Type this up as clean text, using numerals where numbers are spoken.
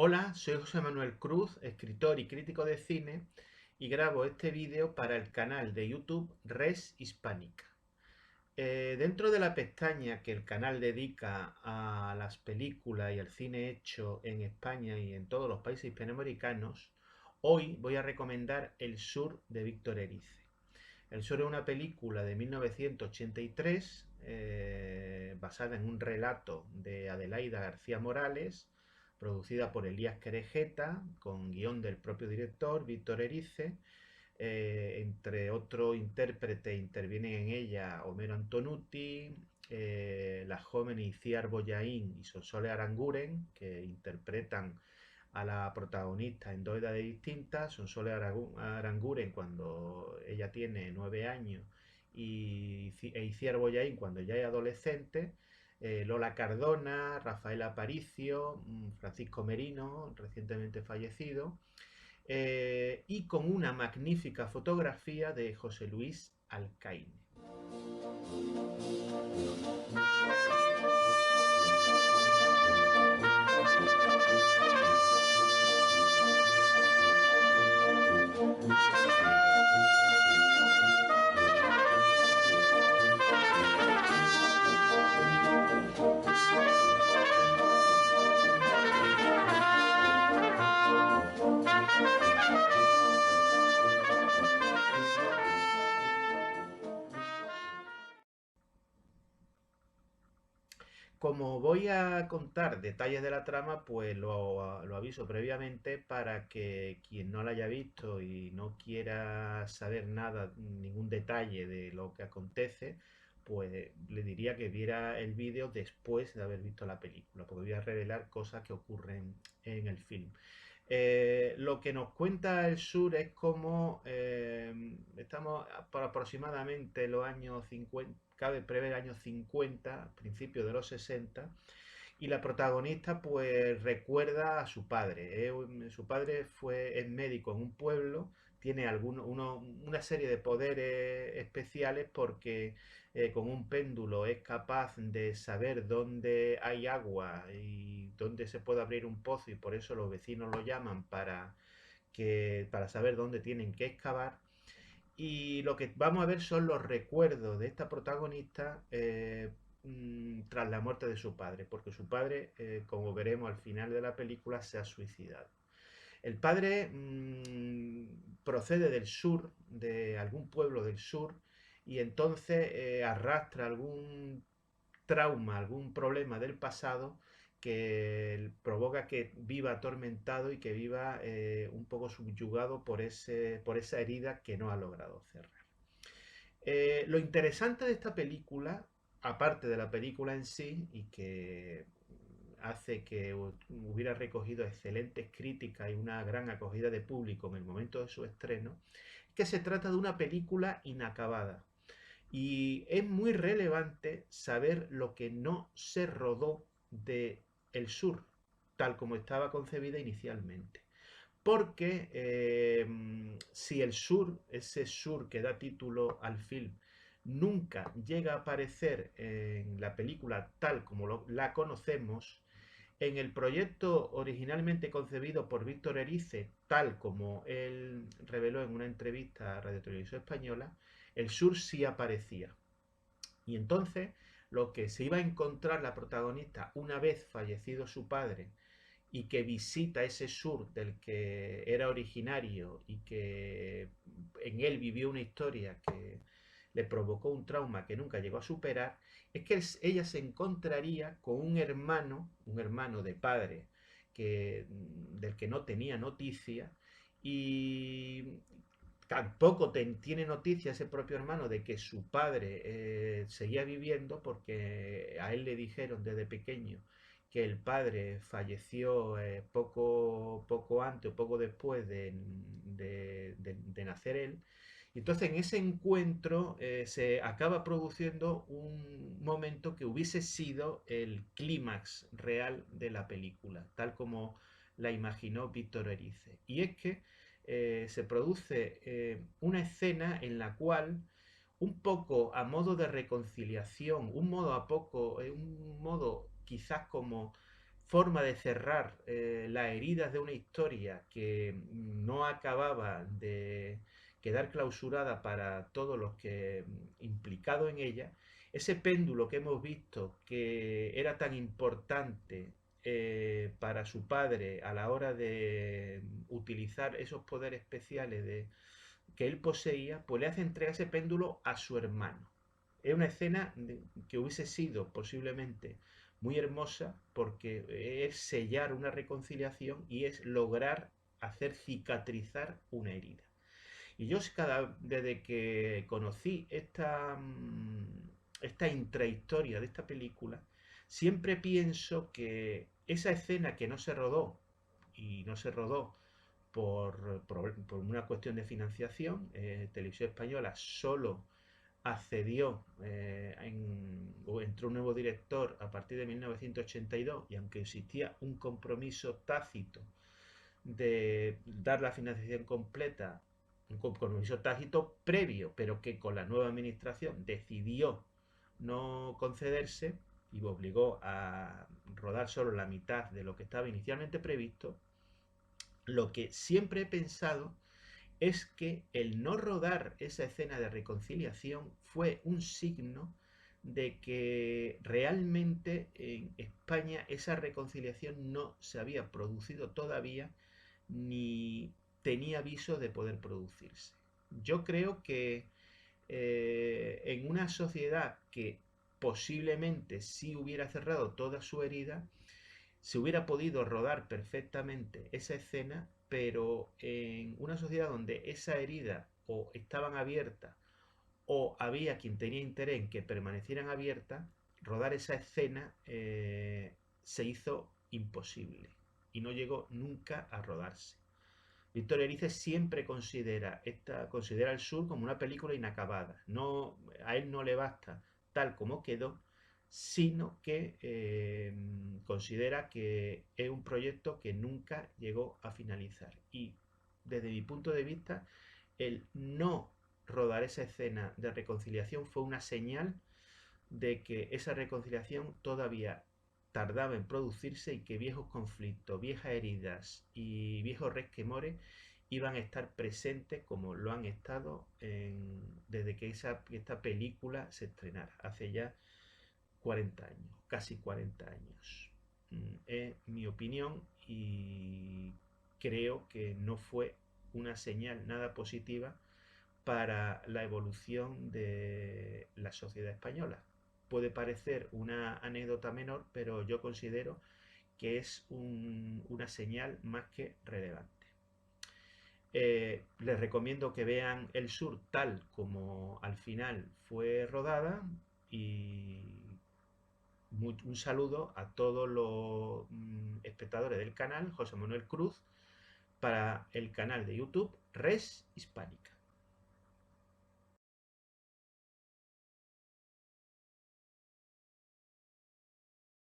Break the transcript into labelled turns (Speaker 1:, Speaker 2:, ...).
Speaker 1: Hola, soy José Manuel Cruz, escritor y crítico de cine, y grabo este vídeo para el canal de YouTube Res Hispánica. Dentro de la pestaña que el canal dedica a las películas y al cine hecho en España y en todos los países hispanoamericanos, hoy voy a recomendar El Sur de Víctor Erice. El Sur es una película de 1983 basada en un relato de Adelaida García Morales, producida por Elías Querejeta, con guión del propio director, Víctor Erice. Entre otros intérpretes intervienen en ella Homero Antonutti, la joven Iciar Boyaín y Sonsoles Aranguren, que interpretan a la protagonista en dos edades distintas. Sonsoles Aranguren cuando ella tiene 9 años e Iciar Boyaín cuando ya es adolescente. Lola Cardona, Rafael Aparicio, Francisco Merino, recientemente fallecido, y con una magnífica fotografía de José Luis Alcaine. Como voy a contar detalles de la trama, pues lo aviso previamente para que quien no la haya visto y no quiera saber nada, ningún detalle de lo que acontece, pues le diría que viera el vídeo después de haber visto la película, porque voy a revelar cosas que ocurren en el film. Lo que nos cuenta el sur es como estamos por aproximadamente los años 50, cabe prever años 50, principios de los 60, y la protagonista pues recuerda a su padre. Su padre es médico en un pueblo, tiene una serie de poderes especiales porque con un péndulo es capaz de saber dónde hay agua y dónde se puede abrir un pozo, y por eso los vecinos lo llaman para saber dónde tienen que excavar. Y lo que vamos a ver son los recuerdos de esta protagonista tras la muerte de su padre, porque su padre, como veremos al final de la película, se ha suicidado. El padre procede del sur, de algún pueblo del sur, y entonces arrastra algún trauma, algún problema del pasado que provoca que viva atormentado y que viva un poco subyugado por esa herida que no ha logrado cerrar. Lo interesante de esta película, aparte de la película en sí, y que hace que hubiera recogido excelentes críticas y una gran acogida de público en el momento de su estreno, es que se trata de una película inacabada. Y es muy relevante saber lo que no se rodó de El Sur, tal como estaba concebida inicialmente. Porque si el sur, ese sur que da título al film, nunca llega a aparecer en la película tal como la conocemos, en el proyecto originalmente concebido por Víctor Erice, tal como él reveló en una entrevista a Radio Televisión Española, el sur sí aparecía. Y entonces lo que se iba a encontrar la protagonista una vez fallecido su padre y que visita ese sur del que era originario y que en él vivió una historia que le provocó un trauma que nunca llegó a superar, es que ella se encontraría con un hermano de padre del que no tenía noticia, y tampoco tiene noticia ese propio hermano de que su padre seguía viviendo, porque a él le dijeron desde pequeño que el padre falleció poco antes o poco después de nacer él. Y entonces en ese encuentro se acaba produciendo un momento que hubiese sido el clímax real de la película, tal como la imaginó Víctor Erice. Y es que se produce una escena en la cual, un poco a modo de reconciliación, un modo quizás como forma de cerrar las heridas de una historia que no acababa de quedar clausurada para todos los que implicados en ella, ese péndulo que hemos visto que era tan importante para su padre a la hora de utilizar esos poderes especiales que él poseía, pues le hace entrega ese péndulo a su hermano. Es una escena que hubiese sido posiblemente muy hermosa porque es sellar una reconciliación y es lograr hacer cicatrizar una herida. Y yo desde que conocí esta intrahistoria de esta película, siempre pienso que esa escena que no se rodó, y no se rodó por una cuestión de financiación, Televisión Española solo accedió, o entró un nuevo director a partir de 1982 y aunque existía un compromiso tácito de dar la financiación completa, un compromiso tácito previo, pero que con la nueva administración decidió no concederse y obligó a rodar solo la mitad de lo que estaba inicialmente previsto, lo que siempre he pensado es que el no rodar esa escena de reconciliación fue un signo de que realmente en España esa reconciliación no se había producido todavía ni tenía aviso de poder producirse. Yo creo que en una sociedad que posiblemente sí hubiera cerrado toda su herida, se hubiera podido rodar perfectamente esa escena, pero en una sociedad donde esa herida o estaban abiertas o había quien tenía interés en que permanecieran abiertas, rodar esa escena se hizo imposible y no llegó nunca a rodarse. Víctor Erice siempre considera El Sur como una película inacabada. No, a él no le basta tal como quedó, sino que considera que es un proyecto que nunca llegó a finalizar. Y desde mi punto de vista, el no rodar esa escena de reconciliación fue una señal de que esa reconciliación todavía tardaba en producirse y que viejos conflictos, viejas heridas y viejos resquemores iban a estar presentes como lo han estado desde que esta película se estrenara, hace ya 40 años, casi 40 años. Es mi opinión y creo que no fue una señal nada positiva para la evolución de la sociedad española. Puede parecer una anécdota menor, pero yo considero que es una señal más que relevante. Les recomiendo que vean El Sur tal como al final fue rodada y un saludo a todos los espectadores del canal José Manuel Cruz para el canal de YouTube Res Hispánica.